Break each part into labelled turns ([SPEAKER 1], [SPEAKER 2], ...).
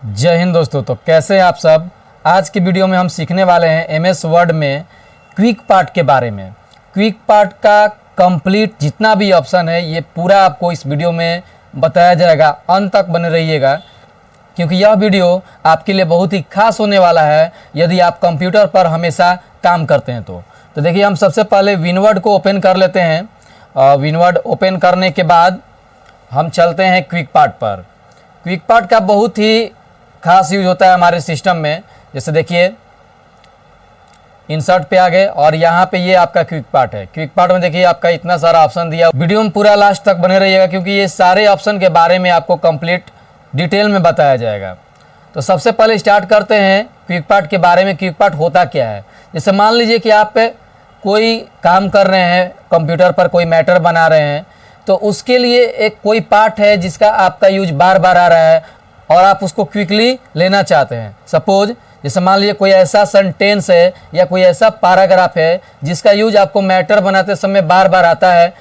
[SPEAKER 1] जय हिंद दोस्तों। तो कैसे हैं आप सब। आज की वीडियो में हम सीखने वाले हैं एमएस वर्ड में क्विक पार्ट के बारे में। क्विक पार्ट का कंप्लीट जितना भी ऑप्शन है ये पूरा आपको इस वीडियो में बताया जाएगा। अंत तक बने रहिएगा क्योंकि यह वीडियो आपके लिए बहुत ही खास होने वाला है यदि आप कंप्यूटर पर हमेशा काम करते हैं तो देखिए, हम सबसे पहले विनवर्ड को ओपन कर लेते हैं। विनवर्ड ओपन करने के बाद हम चलते हैं क्विक पार्ट पर। क्विक पार्ट का बहुत ही खास यूज होता है हमारे सिस्टम में। जैसे देखिए, इंसर्ट पे आ गए और यहाँ पे ये आपका क्विक पार्ट है। क्विक पार्ट में देखिए आपका इतना सारा ऑप्शन दिया। वीडियो में पूरा लास्ट तक बने रहिएगा क्योंकि ये सारे ऑप्शन के बारे में आपको कंप्लीट डिटेल में बताया जाएगा। तो सबसे पहले स्टार्ट करते हैं क्विक पार्ट के बारे में। क्विक पार्ट होता क्या है। जैसे मान लीजिए कि आप कोई काम कर रहे हैं, कंप्यूटर पर कोई मैटर बना रहे हैं, तो उसके लिए एक कोई पार्ट है जिसका आपका यूज बार बार आ रहा है और आप उसको क्विकली लेना चाहते हैं। सपोज जैसे मान लीजिए कोई ऐसा सेंटेंस है या कोई ऐसा पैराग्राफ है जिसका यूज आपको मैटर बनाते समय बार बार आता है।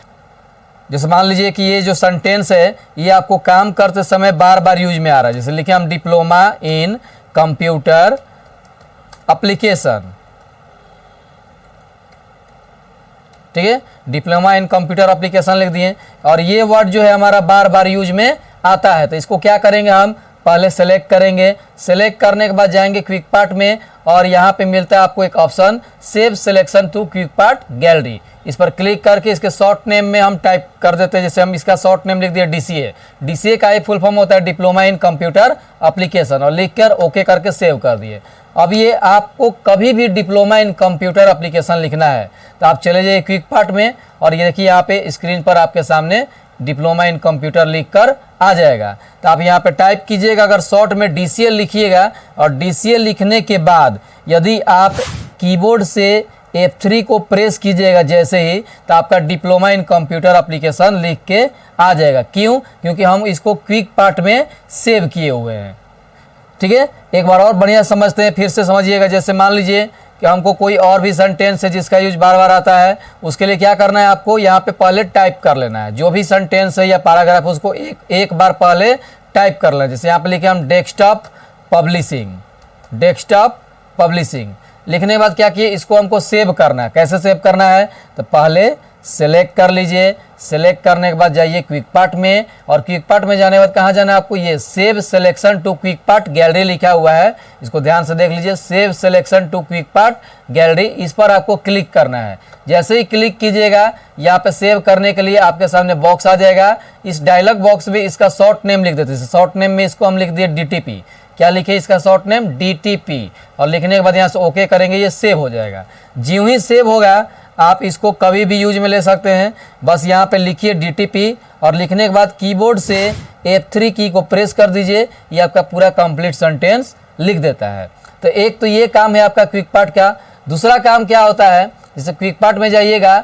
[SPEAKER 1] जैसे मान लीजिए कि ये जो सेंटेंस है ये आपको काम करते समय बार बार यूज में आ रहा है। जैसे लिखे हम डिप्लोमा इन कंप्यूटर एप्लीकेशन, ठीक है, डिप्लोमा इन कंप्यूटर एप्लीकेशन लिख दिए और ये वर्ड जो है हमारा बार बार यूज में आता है। तो इसको क्या करेंगे, हम पहले सेलेक्ट करेंगे। सेलेक्ट करने के बाद जाएंगे क्विक पार्ट में और यहाँ पे मिलता है आपको एक option save selection to quick part gallery. इस पर क्लिक करके इसके शॉर्ट नेम में हम टाइप कर देते हैं। जैसे हम इसका शॉर्ट नेम लिख दिए डीसीए। डीसीए का एक फुल फॉर्म होता है डिप्लोमा इन कंप्यूटर एप्लीकेशन, और लिख कर ओके करके सेव कर दिए। अब ये आपको कभी भी डिप्लोमा इन कंप्यूटर एप्लीकेशन लिखना है तो आप चले जाइए क्विक पार्ट में और ये देखिए यहाँ पे स्क्रीन पर आपके सामने डिप्लोमा इन कंप्यूटर लिखकर आ जाएगा। तो आप यहाँ पे टाइप कीजिएगा। अगर शॉर्ट में डीसीएल लिखिएगा और डीसीएल लिखने के बाद यदि आप कीबोर्ड से F3 को प्रेस कीजिएगा जैसे ही, तो आपका डिप्लोमा इन कंप्यूटर एप्लीकेशन लिख के आ जाएगा। क्यों? क्योंकि हम इसको क्विक पार्ट में सेव किए हुए हैं। ठीक है, एक बार और बढ़िया समझते हैं, फिर से समझिएगा। जैसे मान लीजिए कि हमको कोई और भी सेंटेंस है जिसका यूज बार बार आता है, उसके लिए क्या करना है, आपको यहाँ पे पहले टाइप कर लेना है। जो भी सेंटेंस है या पैराग्राफ उसको एक बार पहले टाइप कर लेना है। जैसे यहाँ पे लिखे हम डेस्कटॉप पब्लिशिंग, डेस्कटॉप पब्लिशिंग लिखने के बाद क्या किए, इसको हमको सेव करना है। कैसे सेव करना है, तो पहले सेलेक्ट कर लीजिए। सेलेक्ट करने के बाद जाइए क्विक पार्ट में और क्विक पार्ट में जाने के बाद कहाँ जाना है आपको, ये save selection to quick part gallery लिखा हुआ है, इसको ध्यान से देख लीजिए। Save selection to quick part gallery, इस पर आपको क्लिक करना है। जैसे ही क्लिक कीजिएगा यहाँ पे सेव करने के लिए आपके सामने बॉक्स आ जाएगा। इस डायलॉग बॉक्स में इसका शॉर्ट नेम लिख देते हैं। शॉर्ट नेम में इसको हम लिख दिए डीटीपी। क्या लिखे इसका शॉर्ट नेम, डीटीपी, और लिखने के बाद यहाँ से ओके करेंगे, ये सेव हो जाएगा। ज्यों ही सेव होगा आप इसको कभी भी यूज में ले सकते हैं। बस यहाँ पे लिखिए डीटीपी और लिखने के बाद कीबोर्ड से F3 की को प्रेस कर दीजिए, ये आपका पूरा कंप्लीट सेंटेंस लिख देता है। तो एक तो ये काम है आपका क्विक पार्ट का। दूसरा काम क्या होता है, जैसे क्विक पार्ट में जाइएगा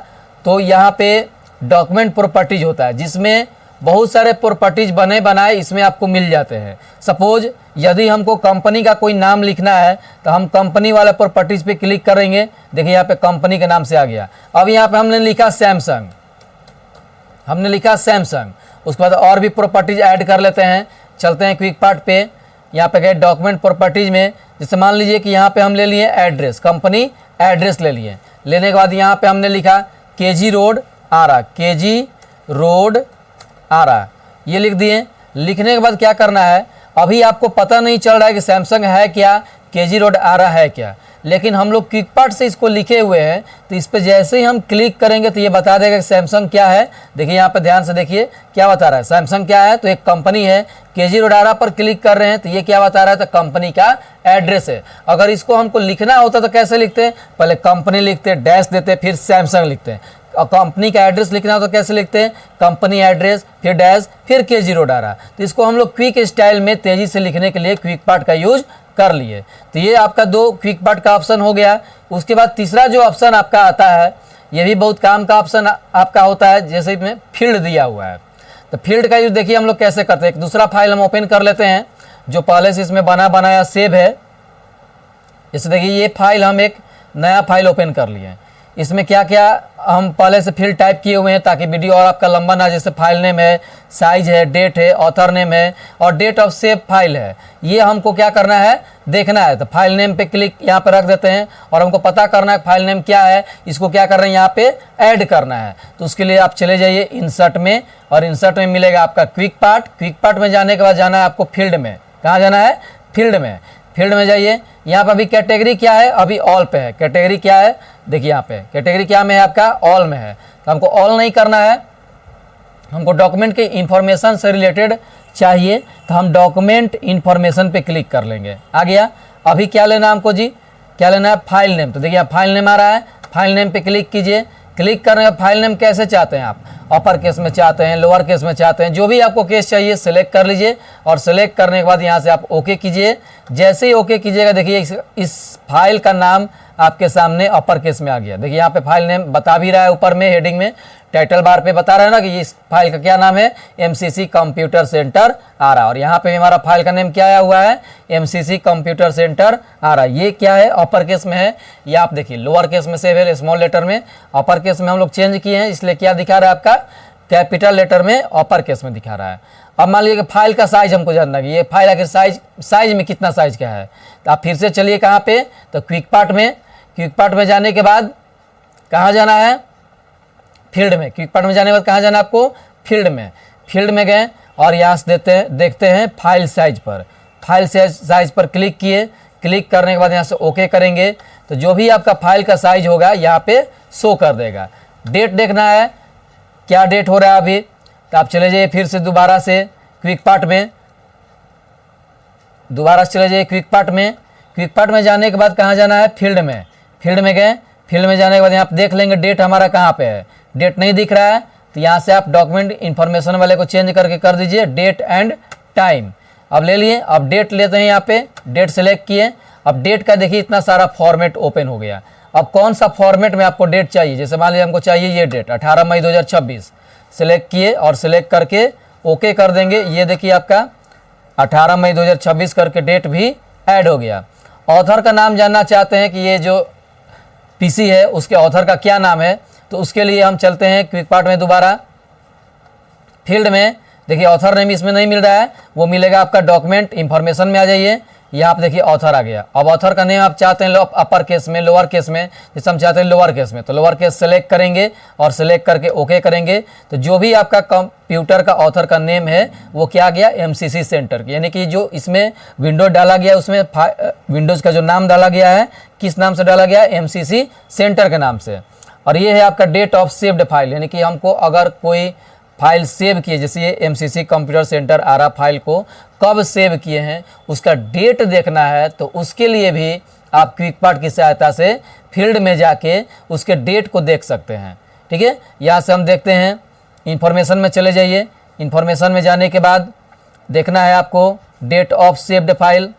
[SPEAKER 1] तो यहाँ पे डॉक्यूमेंट प्रॉपर्टीज होता है जिसमें बहुत सारे प्रॉपर्टीज बने बनाए इसमें आपको मिल जाते हैं। सपोज यदि हमको कंपनी का कोई नाम लिखना है तो हम कंपनी वाला प्रॉपर्टीज पे क्लिक करेंगे। देखिए यहाँ पे कंपनी के नाम से आ गया। अब यहाँ पे हमने लिखा सैमसंग, हमने लिखा सैमसंग। उसके बाद और भी प्रॉपर्टीज ऐड कर लेते हैं। चलते हैं क्विक पार्ट पे, यहाँ पे गए डॉक्यूमेंट प्रॉपर्टीज में। जैसे मान लीजिए कि यहाँ पे हम ले लिए एड्रेस, कंपनी एड्रेस ले लिए। लेने के बाद यहाँ पे हमने लिखा केजी रोड आरा, केजी रोड आरा, ये लिख दिए। लिखने के बाद क्या करना है, अभी आपको पता नहीं चल रहा है कि सैमसंग है क्या, केजी रोड आरा है क्या, लेकिन हम लोग क्विक पार्ट से इसको लिखे हुए हैं। तो इस पर जैसे ही हम क्लिक करेंगे तो ये बता देगा कि सैमसंग क्या है। देखिए यहाँ पे ध्यान से देखिए क्या बता रहा है, सैमसंग क्या है, तो एक कंपनी है। केजी रोड आरा पर क्लिक कर रहे हैं तो ये क्या बता रहा है, तो कंपनी का एड्रेस है। अगर इसको हमको लिखना होता तो कैसे लिखते हैं, पहले कंपनी लिखते, डैश देते, फिर सैमसंग लिखते हैं। और कंपनी का एड्रेस लिखना हो तो कैसे लिखते हैं, कंपनी एड्रेस, फिर डैश, फिर केजी रोड आ रहा। तो इसको हम लोग क्विक स्टाइल में तेजी से लिखने के लिए क्विक पार्ट का यूज कर लिए। तो ये आपका दो क्विक पार्ट का ऑप्शन हो गया। उसके बाद तीसरा जो ऑप्शन आपका आता है, ये भी बहुत काम का ऑप्शन आपका होता है। जैसे इसमें फील्ड दिया हुआ है, तो फील्ड का यूज देखिए हम लोग कैसे करते हैं। एक दूसरा फाइल हम ओपन कर लेते हैं जो पहले से इसमें बना बनाया सेव है। जैसे देखिए ये फाइल हम एक नया फाइल ओपन कर लिए। इसमें क्या क्या हम पहले से फील्ड टाइप किए हुए हैं ताकि वीडियो और आपका लंबा ना, जैसे फाइल नेम है, साइज है, डेट है, ऑथर नेम है और डेट ऑफ सेव फाइल है। ये हमको क्या करना है, देखना है। तो फाइल नेम पे क्लिक यहाँ पे रख देते हैं और हमको पता करना है फाइल नेम क्या है, इसको क्या कर रहे हैं यहाँ पे ऐड करना है। तो उसके लिए आप चले जाइए इंसर्ट में और इंसर्ट में मिलेगा आपका क्विक पार्ट। क्विक पार्ट में जाने के बाद जाना है आपको फील्ड में। कहाँ जाना है, फील्ड में। फील्ड में जाइए, यहाँ पर अभी कैटेगरी क्या है, अभी ऑल पे है। कैटेगरी क्या है, देखिए यहाँ पे कैटेगरी क्या में है आपका, ऑल में है। तो हमको ऑल नहीं करना है, हमको डॉक्यूमेंट के इंफॉर्मेशन से रिलेटेड चाहिए। तो हम डॉक्यूमेंट इंफॉर्मेशन पे क्लिक कर लेंगे। आ गया। अभी क्या लेना है हमको जी, क्या लेना है, फाइल नेम। तो देखिए फाइल नेम आ रहा है, फाइल नेम पे क्लिक कीजिए। क्लिक करने का फाइल नेम कैसे चाहते हैं आप, अपर केस में चाहते हैं, लोअर केस में चाहते हैं, जो भी आपको केस चाहिए सेलेक्ट कर लीजिए और सेलेक्ट करने के बाद यहाँ से आप ओके कीजिए। जैसे ही ओके कीजिएगा देखिए इस फाइल का नाम आपके सामने अपर केस में आ गया। देखिए यहाँ पे फाइल नेम बता भी रहा है, ऊपर में हेडिंग में टाइटल बार पे बता रहा है ना कि इस फाइल का क्या नाम है, MCC कंप्यूटर सेंटर आ रहा है। और यहाँ पे हमारा फाइल का नेम क्या आया हुआ है, MCC कंप्यूटर सेंटर आ रहा है। ये क्या है, अपर केस में है। ये आप देखिए लोअर केस में सेव है, स्मॉल लेटर में। अपर केस में हम लोग चेंज किए हैं, इसलिए क्या दिखा रहा है आपका, कैपिटल लेटर में अपर केस में दिखा रहा है। अब मान लीजिए कि फाइल का साइज हमको जानना है, ये फाइल आखिर साइज में कितना साइज का है। तो आप फिर से चलिए कहाँ पे, तो क्विक पार्ट में। क्विक पार्ट में जाने के बाद कहाँ जाना है, फील्ड में। क्विक पार्ट में जाने के बाद कहाँ जाना है आपको, फील्ड में। फील्ड में गए और यहाँ से देखते हैं फाइल साइज पर। फाइल साइज पर क्लिक किए। क्लिक करने के बाद यहाँ से ओके करेंगे तो जो भी आपका फाइल का साइज होगा यहाँ पे शो कर देगा। डेट देखना है, क्या डेट हो रहा है अभी। तो आप चले जाइए फिर से दोबारा से क्विक पार्ट में, दोबारा से चले जाइए क्विक पार्ट में। क्विक पार्ट में जाने के बाद कहाँ जाना है, फील्ड में। फील्ड में गए, फील्ड में जाने के बाद यहाँ आप देख लेंगे डेट हमारा कहाँ पे है। डेट नहीं दिख रहा है तो यहाँ से आप डॉक्यूमेंट इन्फॉर्मेशन वाले को चेंज करके कर दीजिए डेट एंड टाइम। अब ले लिए, अब डेट लेते हैं, यहाँ पे डेट सेलेक्ट किए। अब डेट का देखिए इतना सारा फॉर्मेट ओपन हो गया। अब कौन सा फॉर्मेट में आपको डेट चाहिए, जैसे मान लीजिए हमको चाहिए ये डेट 18 मई 2026। सेलेक्ट किए और सेलेक्ट करके ओके कर देंगे। ये देखिए आपका 18 मई 2026 करके डेट भी ऐड हो गया। ऑथर का नाम जानना चाहते हैं कि ये जो पीसी है उसके ऑथर का क्या नाम है, तो उसके लिए हम चलते हैं क्विक पार्ट में दोबारा। फील्ड में देखिए ऑथर नेम इसमें नहीं मिल रहा है, वो मिलेगा आपका डॉक्यूमेंट इंफॉर्मेशन में। आ जाइए, यहाँ आप देखिए ऑथर आ गया। अब ऑथर का नेम आप चाहते हैं अपर केस में, लोअर केस में, जैसे हम चाहते हैं लोअर केस में, तो लोअर केस सेलेक्ट करेंगे और सेलेक्ट करके ओके करेंगे। तो जो भी आपका कंप्यूटर का ऑथर का नेम है वो क्या गया, MCC सेंटर, यानी कि जो इसमें विंडोज डाला गया उसमें विंडोज़ का जो नाम डाला गया है, किस नाम से डाला गया है, MCC सेंटर के नाम से। और ये है आपका डेट ऑफ सेव्ड फाइल, यानी कि हमको अगर कोई फाइल सेव किए, जैसे ये MCC कंप्यूटर सेंटर आ रहा, फाइल को कब सेव किए हैं उसका डेट देखना है, तो उसके लिए भी आप क्विक पार्ट की सहायता से फील्ड में जाके उसके डेट को देख सकते हैं। ठीक है, यहाँ से हम देखते हैं इंफॉर्मेशन में चले जाइए। इंफॉर्मेशन में जाने के बाद देखना है आपको डेट ऑफ सेव्ड फाइल।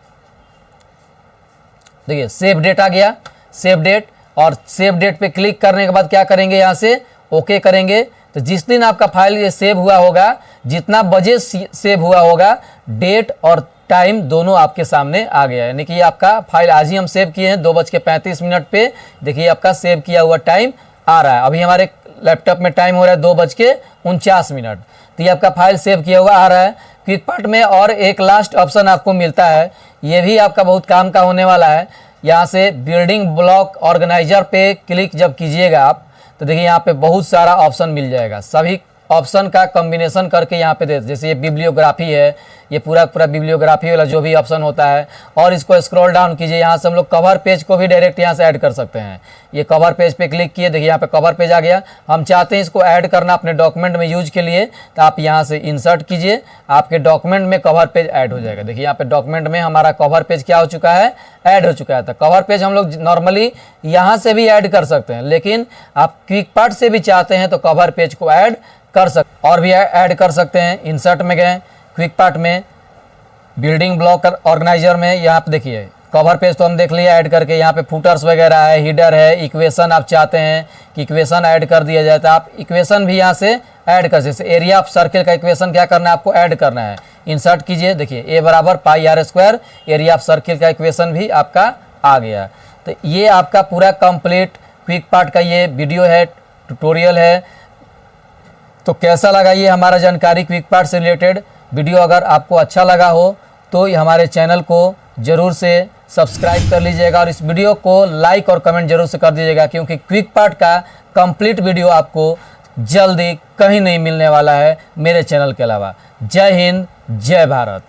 [SPEAKER 1] देखिए सेव डेट आ गया, सेव डेट। और सेव डेट पे क्लिक करने के बाद क्या करेंगे, यहाँ से ओके करेंगे। तो जिस दिन आपका फाइल ये सेव हुआ होगा, जितना बजे सेव हुआ होगा, डेट और टाइम दोनों आपके सामने आ गया। यानी कि आपका फाइल आज ही हम सेव किए हैं 2:35 पे। देखिए आपका सेव किया हुआ टाइम आ रहा है। अभी हमारे लैपटॉप में टाइम हो रहा है 2:49। तो ये आपका फाइल सेव किया हुआ आ रहा है क्विक पार्ट में। और एक लास्ट ऑप्शन आपको मिलता है, ये भी आपका बहुत काम का होने वाला है। यहाँ से बिल्डिंग ब्लॉक ऑर्गेनाइजर पे क्लिक जब कीजिएगा आप, तो देखिए यहाँ पे बहुत सारा ऑप्शन मिल जाएगा। सभी ऑप्शन का कॉम्बिनेशन करके यहाँ पे दे, जैसे ये बिब्लियोग्राफी है, ये पूरा बिब्लियोग्राफी वाला जो भी ऑप्शन होता है। और इसको स्क्रॉल डाउन कीजिए, यहाँ से हम लोग कवर पेज को भी डायरेक्ट यहाँ से ऐड कर सकते हैं। ये कवर पेज पे क्लिक किए, देखिए यहाँ पे कवर पेज आ गया। हम चाहते हैं इसको ऐड करना अपने डॉक्यूमेंट में यूज के लिए, तो आप यहाँ से इंसर्ट कीजिए, आपके डॉक्यूमेंट में कवर पेज ऐड हो जाएगा। देखिए यहाँ पे डॉक्यूमेंट में हमारा कवर पेज क्या हो चुका है, ऐड हो चुका है। तो कवर पेज हम लोग नॉर्मली यहाँ से भी ऐड कर सकते हैं, लेकिन आप क्विक पार्ट से भी चाहते हैं तो कवर पेज को ऐड कर सकते और भी ऐड कर सकते हैं। इंसर्ट में गए, क्विक पार्ट में बिल्डिंग ब्लॉक ऑर्गेनाइजर में, यहाँ पे देखिए कवर पेज तो हम देख लिए ऐड करके। यहाँ पे फुटर्स वगैरह है, हीडर है, इक्वेशन आप चाहते हैं कि इक्वेशन ऐड कर दिया जाए तो आप इक्वेशन भी यहाँ से ऐड कर, जैसे एरिया ऑफ सर्किल का इक्वेशन क्या करना है आपको, ऐड करना है। इंसर्ट कीजिए, देखिए A = πr², area of circle का इक्वेशन भी आपका आ गया। तो ये आपका पूरा कंप्लीट क्विक पार्ट का ये वीडियो है, ट्यूटोरियल है। तो कैसा लगा ये हमारा जानकारी क्विक पार्ट से रिलेटेड वीडियो? अगर आपको अच्छा लगा हो तो ये हमारे चैनल को ज़रूर से सब्सक्राइब कर लीजिएगा और इस वीडियो को लाइक और कमेंट जरूर से कर दीजिएगा, क्योंकि क्विक पार्ट का कंप्लीट वीडियो आपको जल्दी कहीं नहीं मिलने वाला है मेरे चैनल के अलावा। जय हिंद, जय भारत।